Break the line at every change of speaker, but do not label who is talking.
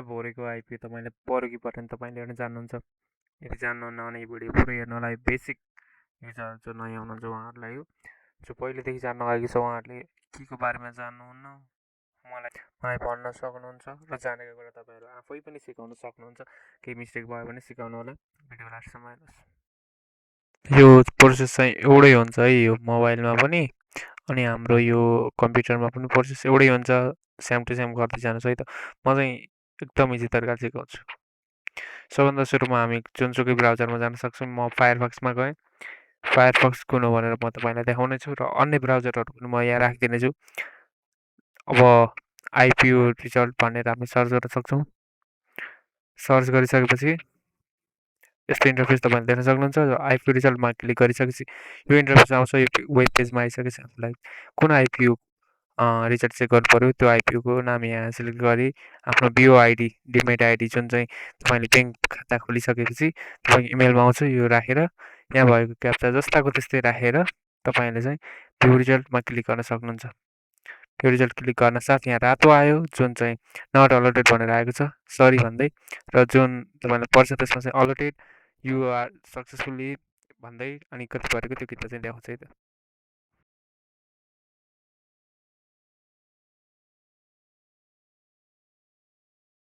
भरेको आइपी तपाईँले परेको बटन तपाईँले हेर्न जान्नुहुन्छ। यदि जान्नुहुन्न भने यो भिडियो पुरै हेर्नलाई बेसिक युजर जो नयाँ हुनुहुन्छ उहाँहरूलाई हो, जो पहिलेदेखि जान्न लागेको छ उहाँहरूले के को बारेमा जान्नुहुन्न मलाई मलाई भन्न सक्नुहुन्छ र जानेको कुरा तपाईँहरू आफै पनि सिकाउन सक्नुहुन्छ। केही मिस्टेक भयो भने सिकाउनु होला। भिडियो लास्टसम्म हेर्नुहोस्। यो प्रोसेस चाहिँ एउटै हुन्छ है, यो मोबाइलमा पनि अनि हाम्रो यो कम्प्युटरमा पनि प्रोसेस एउटै हुन्छ। सेम टु सेम गर्दै जानुहोस् है त। म चाहिँ एकदम इजी तरिकाले सिकाउँछु। सबभन्दा सुरुमा हामी जुनसुकै ब्राउजरमा जान सक्छौँ। म फायरफक्समा गएँ। फायरफक्स कुन हो भनेर म तपाईँलाई देखाउने छु र अन्य ब्राउजरहरू पनि म यहाँ राखिदिने छु। अब आइपिओ रिजल्ट भनेर हामी सर्च गर्न सक्छौँ। सर्च गरिसकेपछि यस्तो इन्टरफेस तपाईँले देख्न सक्नुहुन्छ। आइपिओ रिजल्टमा क्लिक गरिसकेपछि यो इन्टरफेस आउँछ। यो वेब पेजमा आइसकेपछि हामीलाई कुन आइपिओ रिचार्ज चेक गर्नु पऱ्यो त्यो आइपिओको नाम यहाँ सिलेक्ट गरी आफ्नो बिओ आइडी डिमेट आइडी जुन चाहिँ तपाईँले ब्याङ्क खाता खोलिसकेपछि तपाईँको इमेलमा आउँछ यो राखेर यहाँ भएको क्याप्चा जस्ताको त्यस्तै राखेर तपाईँले चाहिँ भ्यू रिजल्टमा क्लिक गर्न सक्नुहुन्छ। भ्यू रिजल्ट क्लिक गर्न साथ यहाँ रातो आयो जुन चाहिँ नट अलर्टेड भनेर आएको छ सरी भन्दै, र जुन तपाईँलाई पर्छ त्यसमा चाहिँ अलर्टेड युआर सक्सेसफुल्ली भन्दै अनि कति परेको त्यो किता चाहिँ देखाउँछ है त।